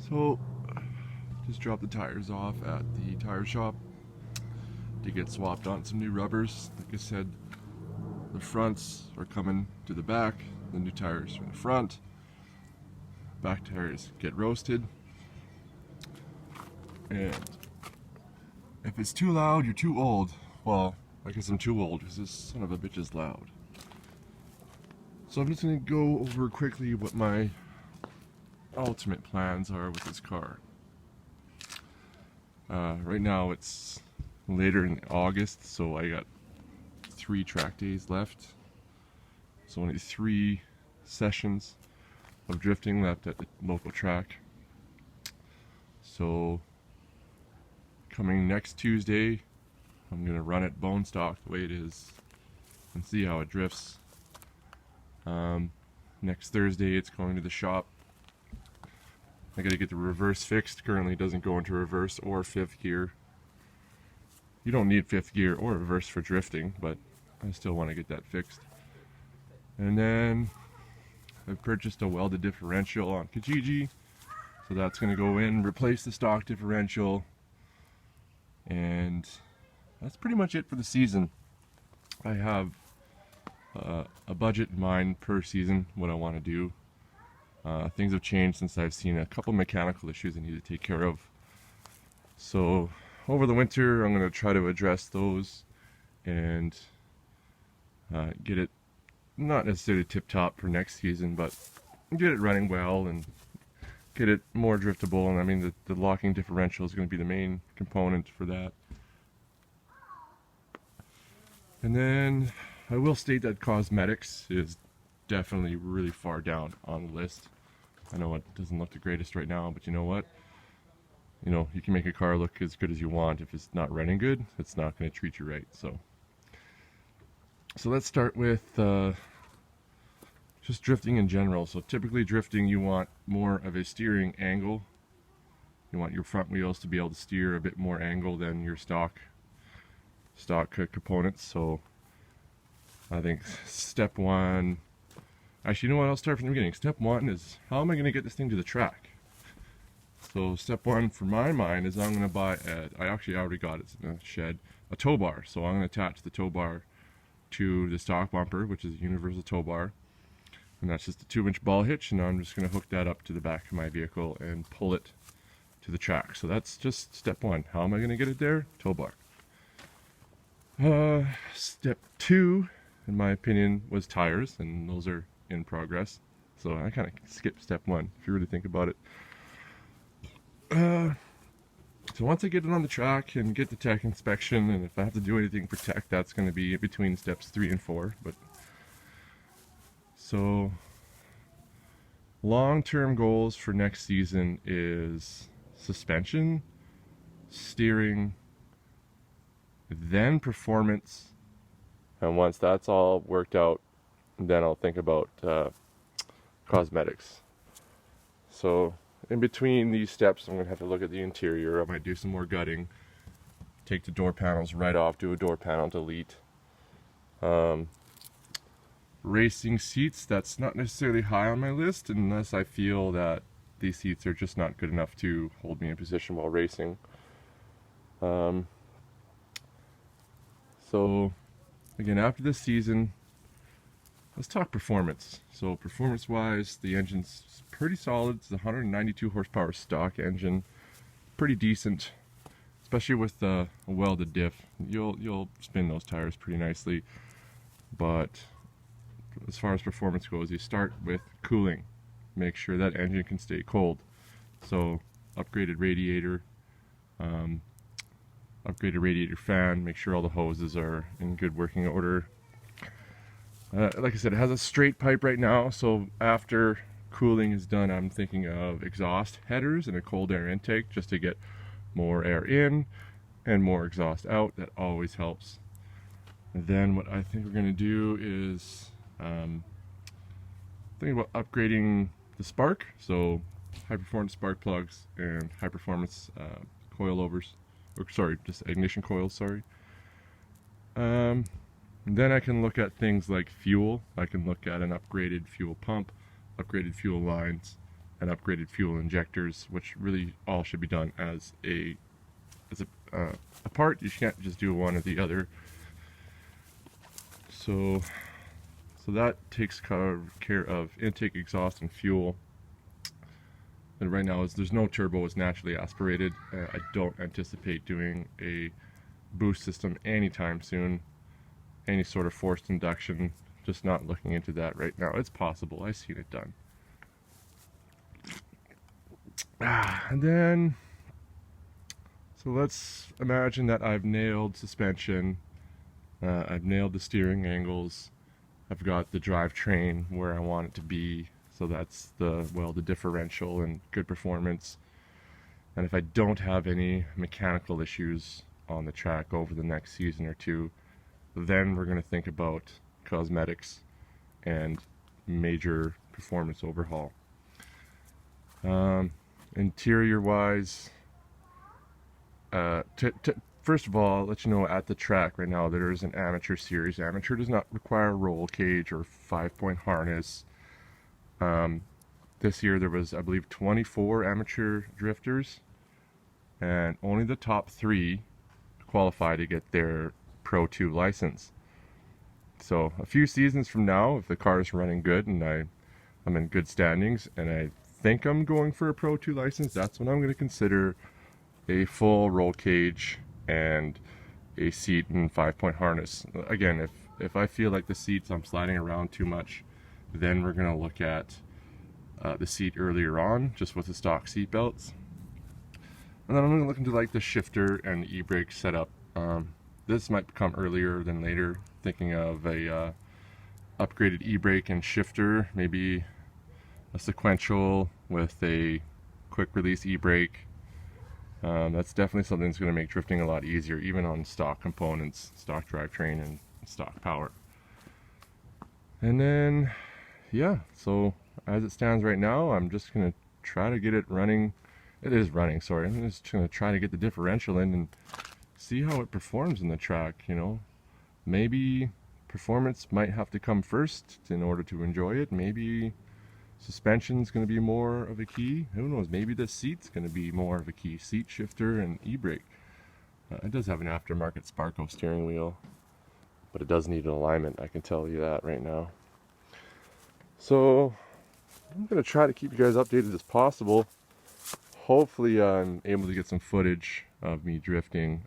So, just dropped the tires off at the tire shop to get swapped on some new rubbers. Like I said, the fronts are coming to the back, the new tires are in the front. Back tires get roasted. And if it's too loud, you're too old. Well, I guess I'm too old because this son of a bitch is loud. So I'm just going to go over quickly what my ultimate plans are with this car. Right now it's later in August, so I got 3 track days left. So only 3 sessions of drifting left at the local track. So coming next Tuesday, I'm gonna run it bone stock the way it is and see how it drifts. Next Thursday it's going to the shop. I gotta get the reverse fixed. Currently it doesn't go into reverse or 5th gear. You don't need 5th gear or reverse for drifting, but I still want to get that fixed. And then I've purchased a welded differential on Kijiji, so that's going to go in, replace the stock differential, and that's pretty much it for the season. I have a budget in mind per season, what I want to do. Things have changed since I've seen a couple mechanical issues I need to take care of. So over the winter I'm going to try to address those and get it not necessarily tip-top for next season, but get it running well and get it more driftable. And I mean the locking differential is going to be the main component for that. And then I will state that cosmetics is definitely really far down on the list. I know it doesn't look the greatest right now, but you know what? You know, you can make a car look as good as you want. If it's not running good, it's not going to treat you right. So let's start with just drifting in general. So typically drifting, you want more of a steering angle. You want your front wheels to be able to steer a bit more angle than your stock components. So I think step one, actually, you know what, I'll start from the beginning. Step one is, how am I going to get this thing to the track? So step one for my mind is I'm going to buy, I actually already got it in the shed, a tow bar. So I'm going to attach the tow bar to the stock bumper, which is a universal tow bar. And that's just a 2-inch ball hitch, and I'm just going to hook that up to the back of my vehicle and pull it to the track. So that's just step one. How am I going to get it there? Tow bar. Step two, in my opinion, was tires, and those are in progress. So I kind of skipped step one, if you really think about it. So once I get it on the track and get the tech inspection, and if I have to do anything for tech, that's going to be between steps 3 and 4. But so long-term goals for next season is suspension, steering, then performance, and once that's all worked out, then I'll think about cosmetics. So in between these steps, I'm going to have to look at the interior. I might do some more gutting, take the door panels right off, do a door panel delete. Racing seats, that's not necessarily high on my list unless I feel that these seats are just not good enough to hold me in position while racing. So again, after this season, let's talk performance. So performance wise, the engine's pretty solid. It's a 192 horsepower stock engine, pretty decent, especially with a welded diff. You'll spin those tires pretty nicely. But as far as performance goes, you start with cooling. Make sure that engine can stay cold. So upgraded radiator fan, make sure all the hoses are in good working order. Like I said, it has a straight pipe right now, so after cooling is done, I'm thinking of exhaust headers and a cold air intake just to get more air in and more exhaust out. That always helps. And then what I think we're going to do is think about upgrading the spark, so high performance spark plugs and high performance coilovers, or sorry, just ignition coils, sorry. Then I can look at things like fuel. I can look at an upgraded fuel pump, upgraded fuel lines, and upgraded fuel injectors, which really all should be done as a part. You can't just do one or the other. So that takes care of intake, exhaust, and fuel. And right now, there's no turbo, it's naturally aspirated. I don't anticipate doing a boost system anytime soon. Any sort of forced induction, just not looking into that right now. It's possible, I've seen it done. And then, so let's imagine that I've nailed suspension, I've nailed the steering angles, I've got the drivetrain where I want it to be, so that's the differential and good performance. And if I don't have any mechanical issues on the track over the next season or two, then we're going to think about cosmetics and major performance overhaul. Interior wise, first of all, I'll let you know at the track right now there is an amateur series. Amateur does not require a roll cage or 5-point harness. This year there was, I believe, 24 amateur drifters, and only the top 3 qualify to get their Pro 2 license. So a few seasons from now, if the car is running good and I'm in good standings and I think I'm going for a Pro 2 license, that's when I'm going to consider a full roll cage and a seat and 5-point harness. Again, if I feel like the seats I'm sliding around too much, then we're going to look at the seat earlier on, just with the stock seat belts. And then I'm going to look into like the shifter and the e-brake setup. This might come earlier than later, thinking of a upgraded e-brake and shifter, maybe a sequential with a quick release e-brake. That's definitely something that's going to make drifting a lot easier, even on stock components, stock drivetrain, and stock power. And then, yeah, so as it stands right now, I'm just going to try to get it running. It is running, sorry. I'm just going to try to get the differential in and see how it performs in the track, you know. Maybe performance might have to come first in order to enjoy it. Maybe suspension's going to be more of a key. Who knows? Maybe the seat's going to be more of a key. Seat shifter and e-brake. It does have an aftermarket Sparco steering wheel, but it does need an alignment, I can tell you that right now. So I'm going to try to keep you guys updated as possible. Hopefully I'm able to get some footage of me drifting.